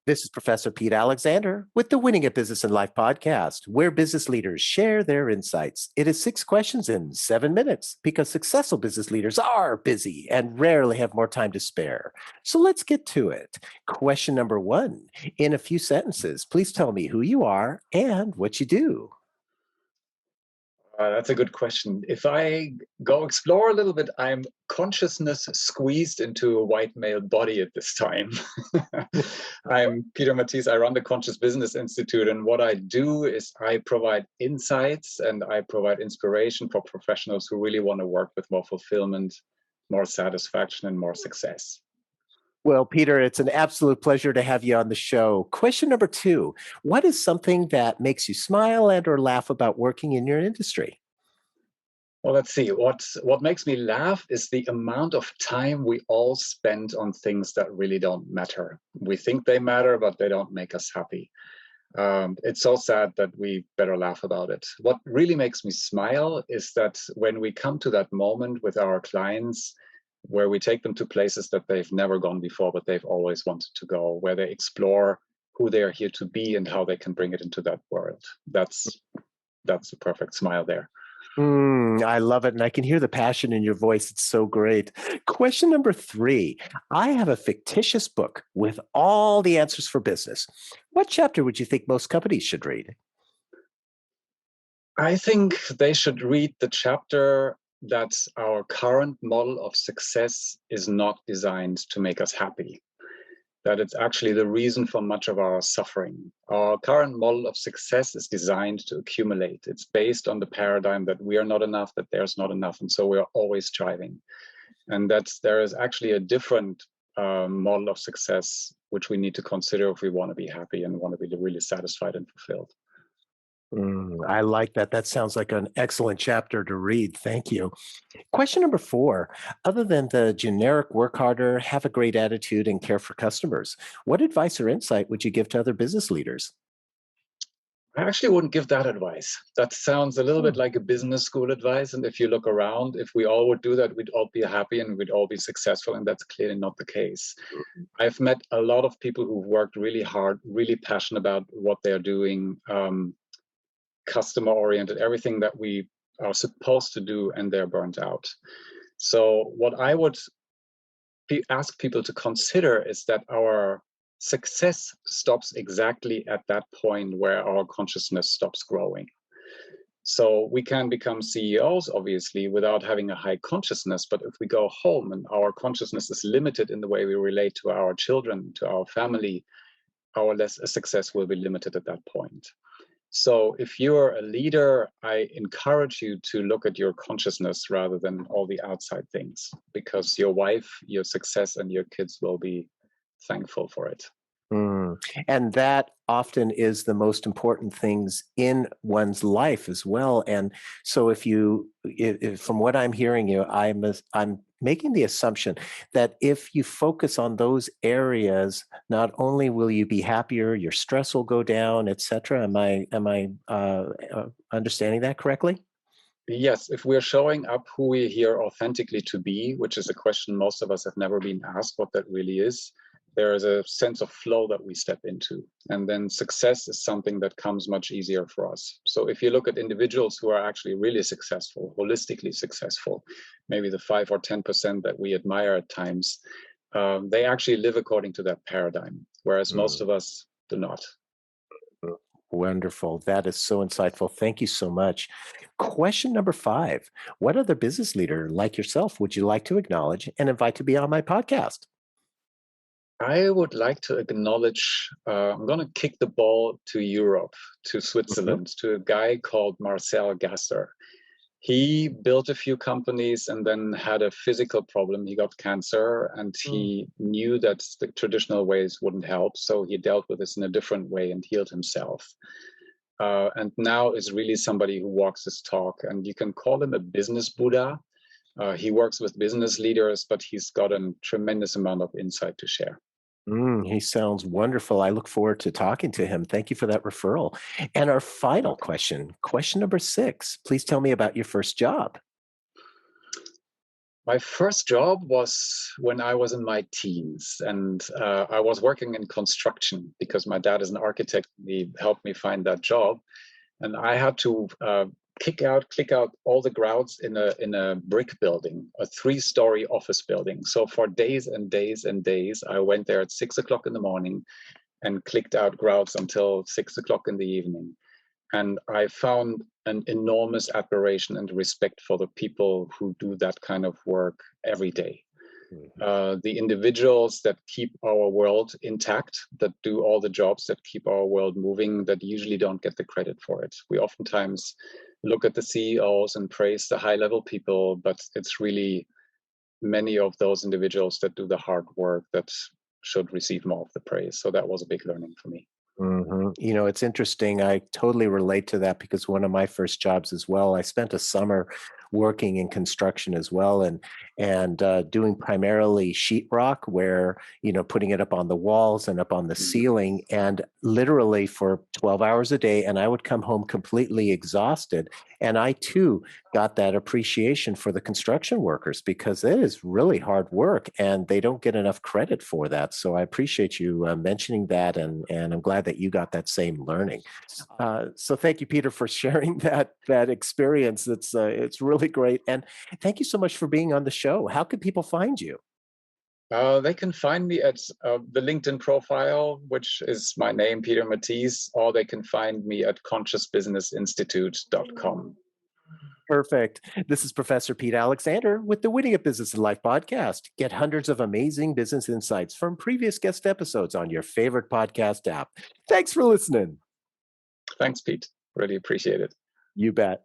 This is Professor Pete Alexander with the Winning at Business and Life podcast, where business leaders share their insights. It is 6 questions in 7 minutes because successful business leaders are busy and rarely have more time to spare. So let's get to it. Question number one. In a few sentences, please tell me who you are and what you do. That's a good question. If I go explore a little bit, I'm consciousness squeezed into a white male body at this time. I'm Peter Matthies. I run the Conscious Business Institute, and what I do is I provide insights and I provide inspiration for professionals who really want to work with more fulfillment, more satisfaction, and more success. Well, Peter, it's an absolute pleasure to have you on the show. Question number two. What is something that makes you smile and or laugh about working in your industry? Well, let's see. What makes me laugh is the amount of time we all spend on things that really don't matter. We think they matter, but they don't make us happy. It's so sad that we better laugh about it. What really makes me smile is that when we come to that moment with our clients, where we take them to places that they've never gone before, but they've always wanted to go, where they explore who they are here to be and how they can bring it into that world. That's a perfect smile there. I love it. And I can hear the passion in your voice. It's so great. Question number three. I have a fictitious book with all the answers for business. What chapter would you think most companies should read? I think they should read the chapter that our current model of success is not designed to make us happy, that it's actually the reason for much of our suffering. Our current model of success is designed to accumulate. It's based on the paradigm that we are not enough, that there's not enough, and so we're always striving. And that there is actually a different model of success which we need to consider if we want to be happy and want to be really satisfied and fulfilled. I like that. That sounds like an excellent chapter to read. Thank you. Question number four. Other than the generic work harder, have a great attitude, and care for customers, what advice or insight would you give to other business leaders? I actually wouldn't give that advice. That sounds a little bit Hmm. like a business school advice. And if you look around, if we all would do that, we'd all be happy and we'd all be successful. And that's clearly not the case. I've met a lot of people who've worked really hard, really passionate about what they're doing, customer oriented, everything that we are supposed to do, and they're burnt out. So, what I would ask people to consider is that our success stops exactly at that point where our consciousness stops growing. So we can become CEOs, obviously, without having a high consciousness. But if we go home and our consciousness is limited in the way we relate to our children, to our family, our less success will be limited at that point. So if you're a leader, I encourage you to look at your consciousness rather than all the outside things, because your wife, your success, and your kids will be thankful for it. Mm. And that often is the most important things in one's life as well. And so, if from what I'm hearing you, I'm making the assumption that if you focus on those areas, not only will you be happier, your stress will go down, etc. Am I understanding that correctly? Yes, if we're showing up who we're here authentically to be, which is a question most of us have never been asked what that really is, there is a sense of flow that we step into. And then success is something that comes much easier for us. So if you look at individuals who are actually really successful, holistically successful, maybe the 5 or 10% that we admire at times, they actually live according to that paradigm, whereas most of us do not. Wonderful. That is so insightful. Thank you so much. Question number five. What other business leader like yourself would you like to acknowledge and invite to be on my podcast? I would like to acknowledge, I'm going to kick the ball to Europe, to Mhm. Switzerland, to a guy called Marcel Gasser. He built a few companies and then had a physical problem. He got cancer and Mm. he knew that the traditional ways wouldn't help. So he dealt with this in a different way and healed himself. And now is really somebody who walks his talk. And you can call him a business Buddha. He works with business leaders, but he's got a tremendous amount of insight to share. He sounds wonderful. I look forward to talking to him. Thank you for that referral. And our final Welcome. question, question number six. Please tell me about your first job. My first job was when I was in my teens, and I was working in construction because my dad is an architect. He helped me find that job, and I had to click out all the grouts in a brick building, a 3-story office building. So for days and days and days, I went there at 6 o'clock in the morning and clicked out grouts until 6 o'clock in the evening. And I found an enormous admiration and respect for the people who do that kind of work every day. Mhm. The individuals that keep our world intact, that do all the jobs that keep our world moving, that usually don't get the credit for it. We oftentimes look at the CEOs and praise the high level people, but it's really many of those individuals that do the hard work that should receive more of the praise. So that was a big learning for me. You know, it's interesting. I totally relate to that because one of my first jobs as well, I spent a summer working in construction as well, and doing primarily sheetrock, where putting it up on the walls and up on the Mhm. ceiling, and literally for 12 hours a day. And I would come home completely exhausted. And I too got that appreciation for the construction workers because it is really hard work, and they don't get enough credit for that. So I appreciate you mentioning that, and I'm glad that you got that same learning. So thank you, Peter, for sharing that experience. It's really great, and thank you so much for being on the show. How can people find you? They can find me at the LinkedIn profile, which is my name, Peter Matthies, or they can find me at consciousbusinessinstitute.com. Perfect. This is Professor Pete Alexander with the Winning at Business and Life podcast. Get hundreds of amazing business insights from previous guest episodes on your favorite podcast app. Thanks for listening. Thanks, Pete. Really appreciate it. You bet.